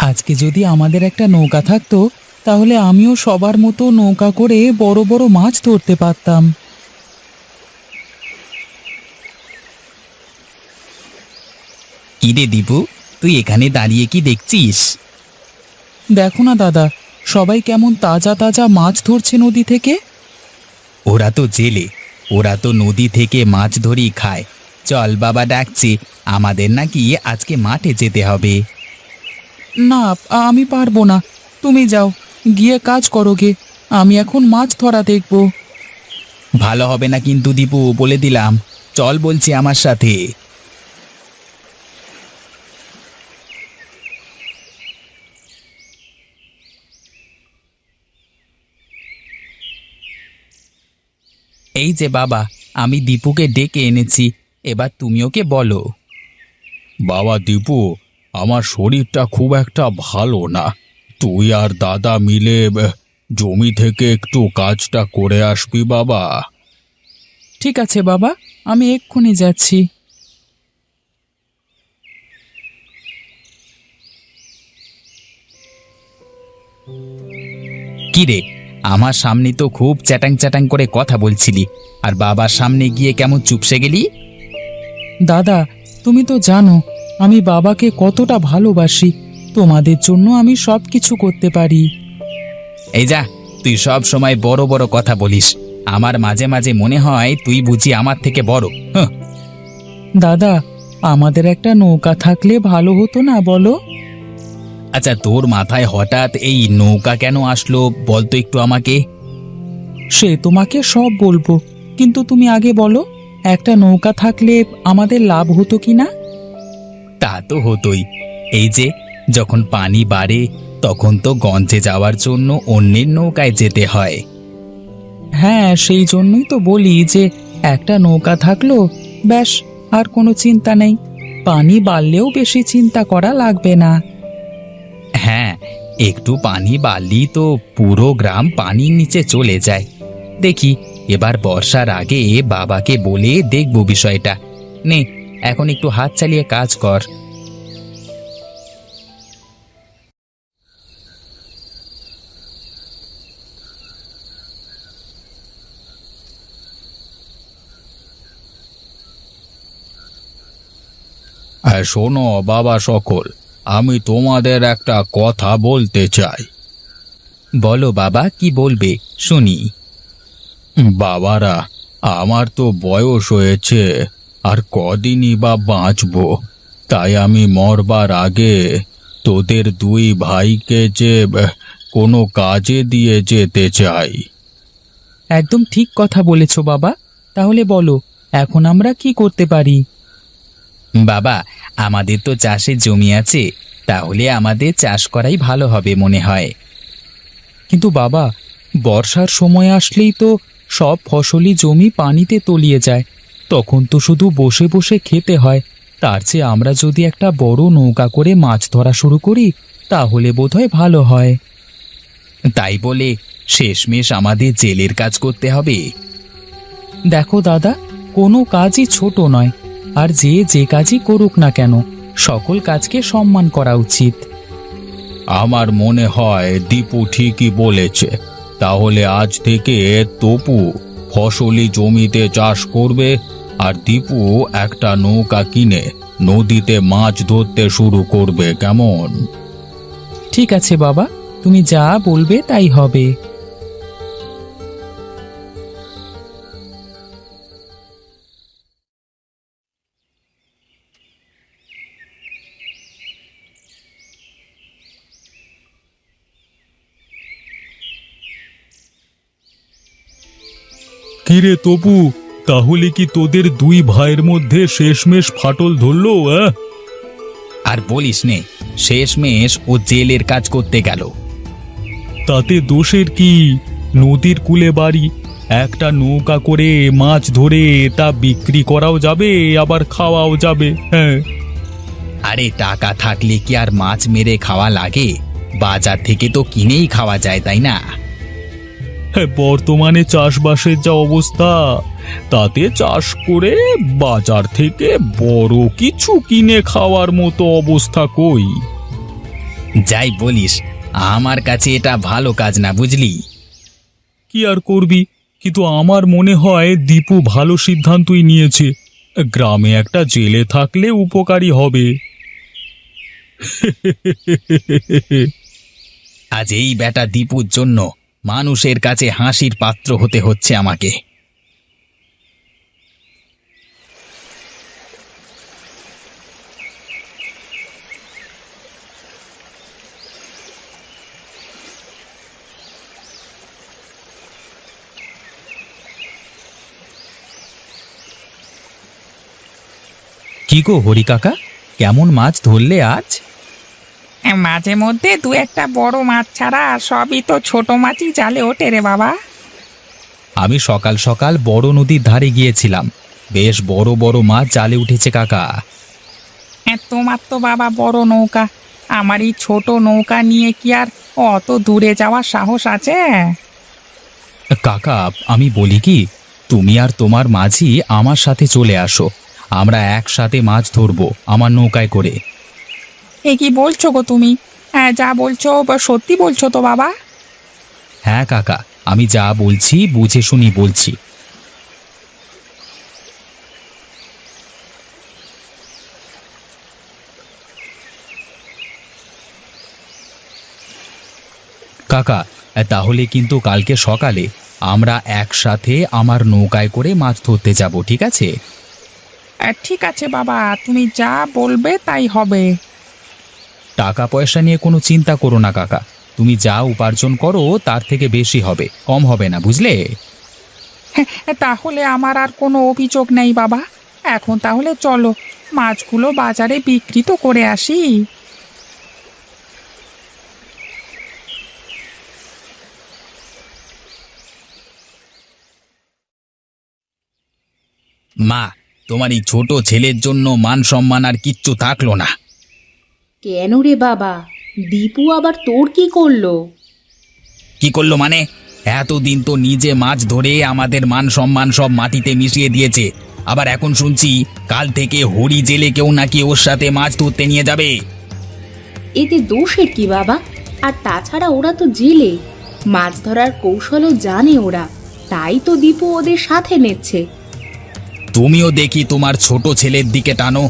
আজকে যদি আমাদের একটা নৌকা থাকতো, তাহলে আমিও সবার মতো নৌকা করে বড় বড় মাছ ধরতে পারতাম। কিরে দীপু, তুই এখানে দাঁড়িয়ে কি দেখছিস? দেখো না দাদা, সবাই কেমন তাজা তাজা মাছ ধরছে নদী থেকে। ওরা তো জেলে, ওরা তো নদী থেকে মাছ ধরেই খায়। চল, বাবা ডাকছি, আমাদের নাকি আজকে মাঠে যেতে হবে। না, আমি পারবো না। তুমি যাও, গিয়ে কাজ করো গে। আমি এখন মাছ ধরা দেখব। ভালো হবে না কিন্তু দীপু, বলে দিলাম। চল বলছি আমার সাথে। এই যে বাবা, আমি দীপুকে ডেকে এনেছি, এবার তুমি ওকে বলো। বাবা দীপু, আমার শরীরটা খুব একটা ভালো না। তুই আর দাদা মিলে জমি থেকে একটু কাজটা করে আসবি বাবা। ঠিক আছে বাবা, আমি এক্ষুনি যাচ্ছি। কিরে, আমার সামনে তো খুব চ্যাটাং চ্যাটাং করে কথা বলছিলি, আর বাবার সামনে গিয়ে কেমন চুপসে গেলি? দাদা, তুমি তো জানো আমি বাবাকে কতটা ভালোবাসি। তোমাদের জন্য আমি সব কিছু করতে পারি। এই যা, তুই সব সময় বড় বড় কথা বলিস। আমার মাঝে মাঝে মনে হয় তুই বুঝি আমার থেকে বড়। দাদা, আমাদের একটা নৌকা থাকলে ভালো হতো না বলো? আচ্ছা, তোর মাথায় হঠাৎ এই নৌকা কেন আসলো বলতো একটু আমাকে। সে তোমাকে সব বলবো, কিন্তু তুমি আগে বলো, একটা নৌকা থাকলে আমাদের লাভ হতো কি না? তা তো হতোই। এই যে যখন পানি বাড়ে, তখন তো গঞ্জে যাওয়ার জন্য অন্যের নৌকায় যেতে হয়। হ্যাঁ, সেই জন্যই তো বলি যে একটা নৌকা থাকলো, ব্যাস, আর কোনো চিন্তা নেই। পানি বাড়লেও বেশি চিন্তা করা লাগবে না। হ্যাঁ, একটু পানি বাড়লেই তো পুরো গ্রাম পানির নিচে চলে যায়। দেখি, এবার বর্ষার আগে বাবাকে বলে দেখব বিষয়টা। নে, এখন একটু হাত চালিয়ে কাজ কর। শোনো বাবা সকল, আমি তোমাদের একটা কথা বলতে চাই। বলো বাবা, কি বলবে শুনি। বাবারা, আমার তো বয়স হয়েছে, আর কদিনই বা বাঁচবো। তাই আমি মরবার আগে তোদের দুই ভাইকে যে কোনো কাজে দিয়ে যেতে চাই। একদম ঠিক কথা বলেছ বাবা। তাহলে বলো, এখন আমরা কি করতে পারি? বাবা, আমাদের তো চাষের জমি আছে, তাহলে আমাদের চাষ করাই ভালো হবে মনে হয়। কিন্তু বাবা, বর্ষার সময় আসলেই তো সব ফসলি জমি পানিতে তলিয়ে যায়। তখন তো শুধু বসে বসে খেতে হয়। তার চেয়ে আমরা যদি একটা বড় নৌকা করে মাছ ধরা শুরু করি, তাহলে বোধহয় ভালো হয়। তাই বলে শেষমেশ আমাদের জেলের কাজ করতে হবে? দেখো দাদা, কোনো কাজই ছোট নয়, আর যে যে কাজই করুক না কেন, সকল কাজকে সম্মান করা উচিত। আমার মনে হয় দীপু ঠিকই বলেছে। তাহলে আজ থেকে তপু ফসলি জমিতে চাষ করবে, আর দীপু একটা নৌকা কিনে নদীতে মাছ ধরতে শুরু করবে। কেমন? ঠিক আছে বাবা, তুমি যা বলবে তাই হবে। কিরে তপু, তাহলে কি তোদের দুই ভাইয়ের মধ্যে শেষমেশ ফাটল ধরলো? আর বলিস নে, শেষমেশ ও জেলের কাজ করতে গেল। তাতে দোষের কি? নদীর কূলে বাড়ি, একটা নৌকা করে মাছ ধরে তা বিক্রি করাও যাবে, আবার খাওয়াও যাবে। হ্যাঁ, আরে টাকা থাকলে কি আর মাছ মেরে খাওয়া লাগে? বাজার থেকে তো কিনেই খাওয়া যায়, তাই না? বর্তমানে চাষবাসের যা অবস্থা, তাতে চাষ করে বাজার থেকে বড় কিছু কিনে খাওয়ার মতো অবস্থা কই? যাই বলিস, আমার কাছে এটা ভালো কাজ না, বুঝলি? কি আর করবি, কিন্তু আমার মনে হয় দীপু ভালো সিদ্ধান্তই নিয়েছে। গ্রামে একটা জেলে থাকলে উপকারী হবে। আজ এই বেটা দীপুর জন্য মানুষের কাছে হাসির পাত্র হতে হচ্ছে আমাকে। কি গো হরি কাকা, কেমন মাছ ধরলে আজ? মাঝে মধ্যে দু একটা বড় মাছ ছাড়া সবই তো ছোট মাছই জালে ওঠে রে বাবা। আমি সকাল সকাল বড় নদীর ধারে গিয়েছিলাম, বেশ বড় বড় মাছ জালে উঠেছে কাকা। তোমার তো বাবা বড় নৌকা, আমার এই ছোট নৌকা নিয়ে কি আর অত দূরে যাওয়ার সাহস আছে? কাকা আমি বলি কি, তুমি আর তোমার মাঝি আমার সাথে চলে আসো, আমরা একসাথে মাছ ধরবো আমার নৌকায় করে। এ কি বলছো গো তুমি? যা বলছো সত্যি বলছো তো বাবা? হ্যাঁ কাকা, আমি যা বলছি বুঝে শুনি বলছি। কাকা তাহলে কিন্তু কালকে সকালে আমরা একসাথে আমার নৌকায় করে মাছ ধরতে যাব, ঠিক আছে? ঠিক আছে বাবা, তুমি যা বলবে তাই হবে। টাকা পয়সা নিয়ে কোনো চিন্তা করো না কাকা, তুমি যা উপার্জন করো তার থেকে বেশি হবে, কম হবে না, বুঝলে? তাহলে আমার আর কোনো অভিযোগ নেই বাবা। এখন তাহলে চলো, মাছগুলো বাজারে বিক্রি তো করে আসি। মা, তোমার এই ছোট ছেলের জন্য মান সম্মান আর কিচ্ছু থাকলো না। কেন রে বাবা, দীপু আবার তোর কি করলো? কি করলো মানে? এতদিন তো নিজে মাছ ধরে আমাদের মান সম্মান সব মাটিতে মিশিয়ে দিয়েছে, আবার এখন শুনছি কাল থেকে হরি জেলে কেউ নাকি ওর সাথে মাছ ধরতে নিয়ে যাবে। এতে দোষের কি বাবা? আর তাছাড়া ওরা তো জেলে, মাছ ধরার কৌশলও জানে ওরা, তাই তো দীপু ওদের সাথে নিচ্ছে। তুমিও দেখি তোমার ছোট ছেলের দিকে টানো।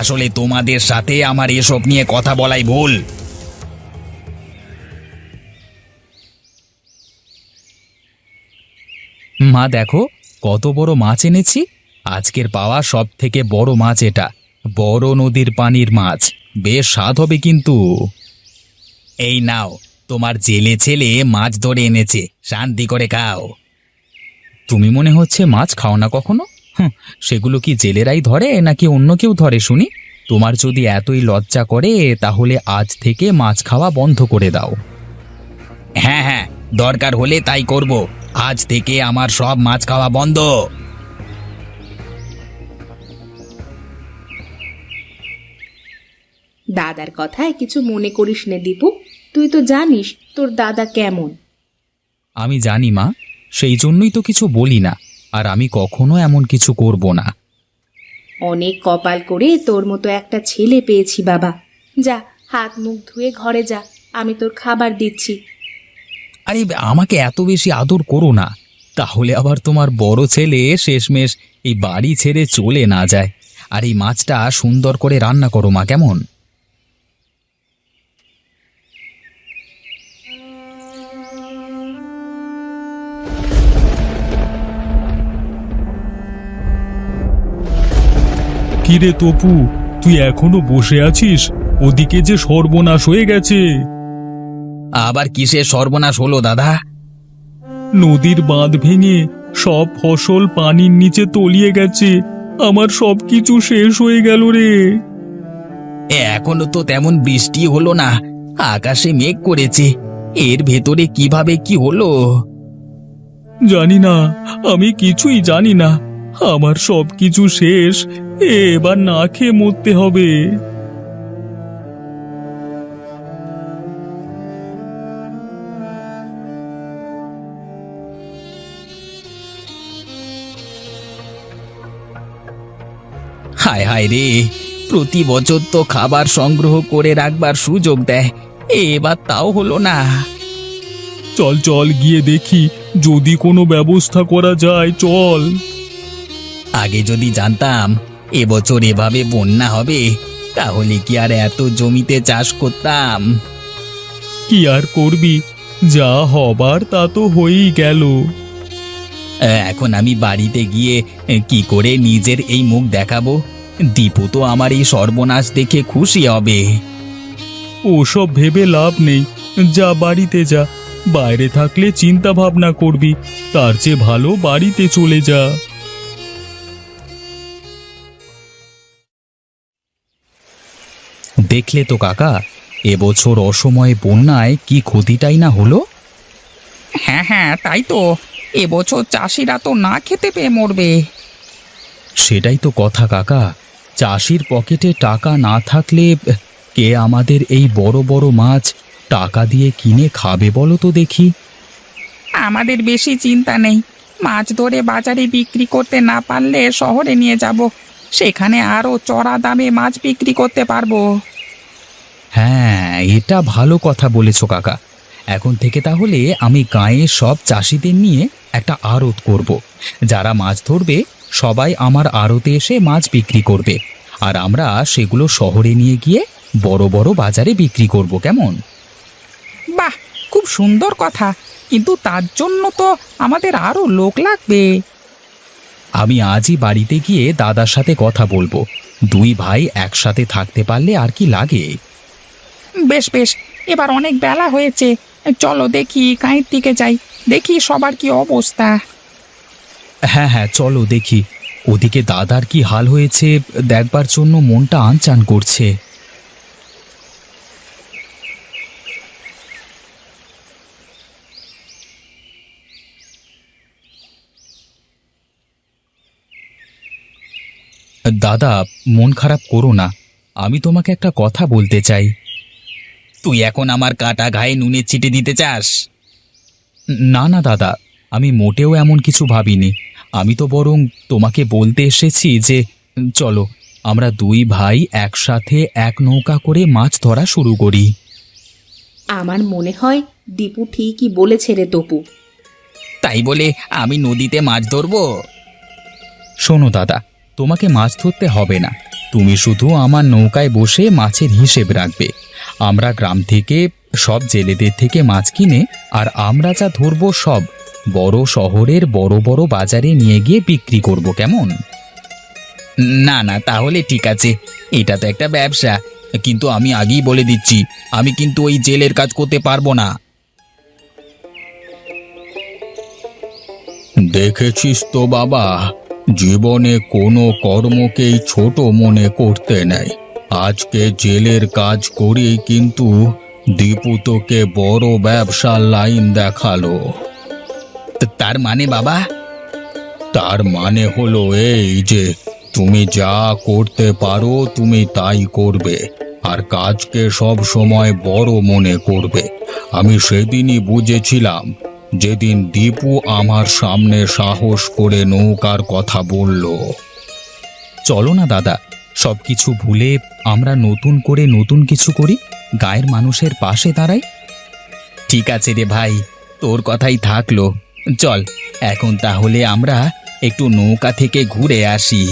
আসলে তোমাদের সাথে আমার এসব নিয়ে কথা বলাই ভুল। মা দেখো কত বড় মাছ এনেছি, আজকের পাওয়া সব থেকে বড় মাছ এটা, বড় নদীর পানির মাছ, বেশ স্বাদ হবে কিন্তু। এই নাও, তোমার জেলে ছেলে মাছ ধরে এনেছে, শান্তি করে খাও। তুমি মনে হচ্ছে মাছ খাও না কখনো? সেগুলো কি জেলেরাই ধরে নাকি অন্য কেউ ধরে শুনি? তোমার যদি এতই লজ্জা করে তাহলে আজ থেকে মাছ খাওয়া বন্ধ করে দাও। হ্যাঁ হ্যাঁ, দরকার হলে তাই করব। আজ থেকে আমার সব মাছ খাওয়া বন্ধ। দাদার কথায় কিছু মনে করিস নে দীপু, তুই তো জানিস তোর দাদা কেমন। আমি জানি মা, সেই জন্যই তো কিছু বলি না, আর আমি কখনো এমন কিছু করব না। অনেক কপাল করে তোর মতো একটা ছেলে পেয়েছি বাবা। যা, হাত মুখ ধুয়ে ঘরে যা, আমি তোর খাবার দিচ্ছি। আরে আমাকে এত বেশি আদর করো না, তাহলে আবার তোমার বড় ছেলে শেষমেশ এই বাড়ি ছেড়ে চলে না যায়। আর এই মাছটা সুন্দর করে রান্না করো মা, কেমন? কিরে তপু, তুই এখনো বসে আছিস? ওদিকে যে সর্বনাশ হয়ে গেছে। আবার কিসের সর্বনাশ হলো দাদা? নদীর বাঁধ ভেঙে সব ফসল পানির নিচে তলিয়ে গেছে, আমার সবকিছু শেষ হয়ে গেল রে। এখনো তো তেমন বৃষ্টি হলো না, আকাশে মেঘ করেছে, এর ভেতরে কিভাবে কি হলো? জানি না, আমি কিছুই জানি না, আমার সবকিছু শেষ, এবার না খেয়ে মরতে হবে। হায় হায় রে, প্রতি বছর তো খাবার সংগ্রহ করে রাখবার সুযোগ দেয়, এবার তাও হলো না। চল চল গিয়ে দেখি যদি কোনো ব্যবস্থা করা যায়, চল। আগে যদি জানতাম এবছর এভাবে বন্যা হবে তাহলে কি আর এত জমিতে চাষ করতাম। কি আর করবি, যা হবার তা তো হয়েই গেল। এখন আমি বাড়িতে গিয়ে কি করে নিজের এই মুখ দেখাবো? দীপু তো আমার এই সর্বনাশ দেখে খুশি হবে। ওসব ভেবে লাভ নেই, যা বাড়িতে যা। বাইরে থাকলে চিন্তা ভাবনা করবি, তার চেয়ে ভালো বাড়িতে চলে যা। দেখলে তো কাকা, এবছর অসময়ে বন্যায় কি ক্ষতিটাই না হলো। হ্যাঁ হ্যাঁ, তাই তো। এবছর চাষিরা তো না খেতে পেয়ে মরবে। সেটাই তো কথা কাকা, চাষির পকেটে টাকা না থাকলে কে আমাদের এই বড় বড় মাছ টাকা দিয়ে কিনে খাবে বলো তো দেখি। আমাদের বেশি চিন্তা নেই। মাছ ধরে বাজারে বিক্রি করতে না পারলে শহরে নিয়ে যাব, সেখানে আরো চড়া দামে মাছ বিক্রি করতে পারবো। হ্যাঁ, এটা ভালো কথা বলেছো কাকা। এখন থেকে তাহলে আমি গাঁয়ের সব চাষিদের নিয়ে একটা আড়ত করব। যারা মাছ ধরবে সবাই আমার আড়তে এসে মাছ বিক্রি করবে, আর আমরা সেগুলো শহরে নিয়ে গিয়ে বড় বড় বাজারে বিক্রি করব, কেমন? বাহ, খুব সুন্দর কথা, কিন্তু তার জন্য তো আমাদের আরো লোক লাগবে। আমি আজই বাড়িতে গিয়ে দাদার সাথে কথা বলবো। দুই ভাই একসাথে থাকতে পারলে আর কি লাগে। বেশ বেশ, এবার অনেক বেলা হয়েছে, চলো দেখি গাঁয়ের দিকে যাই, দেখি সবার কি অবস্থা। হ্যাঁ হ্যাঁ, চলো দেখি। ওদিকে দাদার কি হাল হয়েছে দেখবার জন্য মনটা আনচান করছে। দাদা, মন খারাপ করো না, আমি তোমাকে একটা কথা বলতে চাই। তুই এখন আমার কাটা ঘায়ে নুনের ছিটে দিতে চাস? না না দাদা, আমি মোটেও এমন কিছু ভাবিনি। আমি তো বরং তোমাকে বলতে এসেছি যে চলো আমরা দুই ভাই একসাথে এক নৌকা করে মাছ ধরা শুরু করি। আমার মনে হয় দীপু ঠিকই বলেছে রে তপু। তাই বলে আমি নদীতে মাছ ধরবো? শোনো দাদা, তোমাকে মাছ ধরতে হবে না। তুমি শুধু আমার নৌকায় বসে মাছের হিসেব রাখবে। আমরা গ্রাম থেকে সব জেলেদের থেকে মাছ কিনে আর আমরা যা ধরবো সব বড় শহরের বড় বড় বাজারে নিয়ে গিয়ে বিক্রি করব, কেমন? না না, তাহলে ঠিক আছে, এটা তো একটা ব্যবসা। কিন্তু আমি আগেই বলে দিচ্ছি, আমি কিন্তু ওই জেলের কাজ করতে পারবো না। দেখেছিস তো বাবা, জীবনে কোনো কর্মকেই ছোট মনে করতে নেই। আজকে জেলের কাজ করেই কিন্তু দীপু তোকে বড় ব্যবসার লাইন দেখালো। তার মানে বাবা? তার মানে হলো এই যে তুমি যা করতে পারো তুমি তাই করবে, আর কাজকে সব সময় বড় মনে করবে। আমি সেদিনই বুঝেছিলাম, যেদিন দীপু আমার সামনে সাহস করে নৌকার কথা বলল। চলো না দাদা, সব কিছু ভুলে আমরা নতুন করে নতুন কিছু করি, গায়ের মানুষের পাশে দাঁড়াই। ঠিক আছে রে ভাই, তোর কথাই থাকলো। চল এখন তাহলে আমরা একটু নৌকা থেকে ঘুরে আসি।